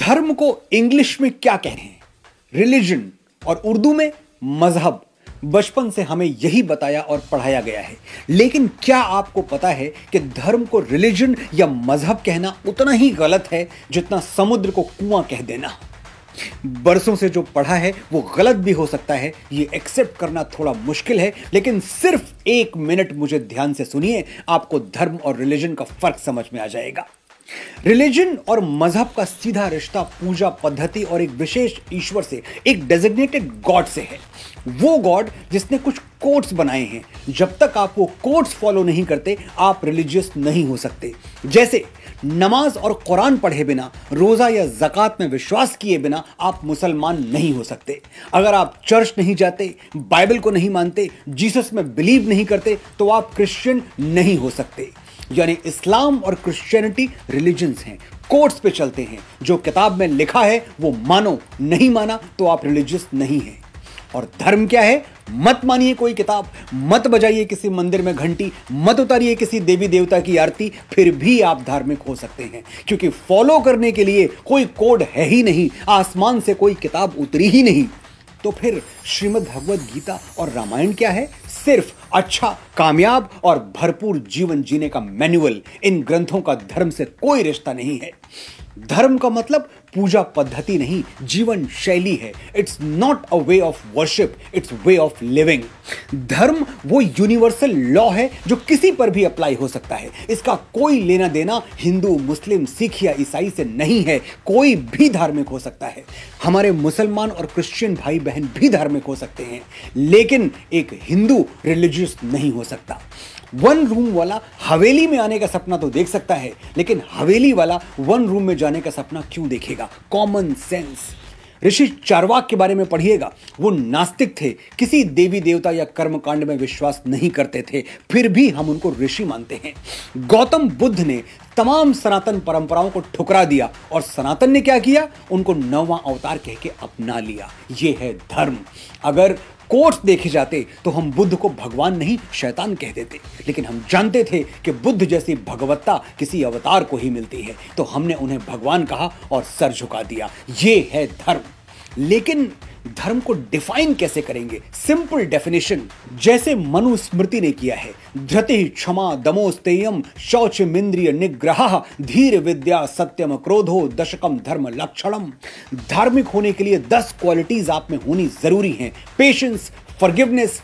धर्म को इंग्लिश में क्या कहते हैं? रिलीजन, और उर्दू में मजहब। बचपन से हमें यही बताया और पढ़ाया गया है, लेकिन क्या आपको पता है कि धर्म को रिलीजन या मजहब कहना उतना ही गलत है जितना समुद्र को कुआं कह देना? बरसों से जो पढ़ा है वो गलत भी हो सकता है, ये एक्सेप्ट करना थोड़ा मुश्किल है, लेकिन सिर्फ 1 मिनट मुझे ध्यान से सुनिए, आपको धर्म और रिलीजन का फर्क समझ में आ जाएगा। रिलीजन और मजहब का सीधा रिश्ता पूजा पद्धति और एक विशेष ईश्वर से, एक डेजिग्नेटेड गॉड से है। वो गॉड जिसने कुछ कोड्स बनाए हैं। जब तक आप वो कोड्स फॉलो नहीं करते, आप रिलीजियस नहीं हो सकते। जैसे नमाज और कुरान पढ़े बिना, रोजा या ज़कात में विश्वास किए बिना आप मुसलमान नहीं हो सकते। अगर आप चर्च नहीं जाते, बाइबल को नहीं मानते, जीसस में बिलीव नहीं करते, तो आप क्रिश्चियन नहीं हो सकते। यानी इस्लाम और क्रिश्चियनिटी रिलीजन्स हैं, कोड्स पे चलते हैं। जो किताब में लिखा है वो मानो, नहीं माना तो आप रिलीजियस नहीं हैं। और धर्म क्या है? मत मानिए कोई किताब, मत बजाइए किसी मंदिर में घंटी, मत उतारिए किसी देवी देवता की आरती, फिर भी आप धार्मिक हो सकते हैं, क्योंकि फॉलो करने के लिए कोई कोड है ही नहीं, आसमान से कोई किताब उतरी ही नहीं। तो फिर श्रीमद् भगवद गीता और रामायण क्या है? सिर्फ अच्छा, कामयाब और भरपूर जीवन जीने का मैनुअल। इन ग्रंथों का धर्म से कोई रिश्ता नहीं है। धर्म का मतलब पूजा पद्धति नहीं, जीवन शैली है। It's not a way of worship, it's way of living. धर्म वो यूनिवर्सल लॉ है जो किसी पर भी अप्लाई हो सकता है। इसका कोई लेना देना हिंदू, मुस्लिम, सिख या ईसाई से नहीं है। कोई भी धार्मिक हो सकता है। हमारे मुसलमान और क्रिश्चियन भाई बहन भी धार्मिक हो सकते हैं, लेकिन एक हिंदू रिलीजियस नहीं हो सकता। 1 रूम वाला हवेली में आने का सपना तो देख सकता है, लेकिन हवेली वाला 1 रूम में जाने का सपना क्यों देखेगा? Common sense. ऋषि चारवाक के बारे में पढ़िएगा। वो नास्तिक थे, किसी देवी देवता या कर्मकांड में विश्वास नहीं करते थे, फिर भी हम उनको ऋषि मानते हैं। गौतम बुद्ध ने तमाम सनातन परंपराओं को ठुकरा दिया, और सनातन ने क्या किया? उनको 9वां अवतार कह के अपना लिया। ये है धर्म। अगर कोट्स देखे जाते तो हम बुद्ध को भगवान नहीं, शैतान कह देते, लेकिन हम जानते थे कि बुद्ध जैसी भगवत्ता किसी अवतार को ही मिलती है, तो हमने उन्हें भगवान कहा और सर झुका दिया। ये है धर्म। लेकिन धर्म को डिफाइन कैसे करेंगे? सिंपल डेफिनेशन, जैसे मनुस्मृति ने किया है। धृति, क्षमा, दमोस्तेयम, शौचमिंद्रिय निग्रह, धीर विद्या, सत्यम, क्रोधो, दशकम धर्म लक्षणम। धार्मिक होने के लिए 10 क्वालिटीज आप में होनी जरूरी हैं। Patience, forgiveness,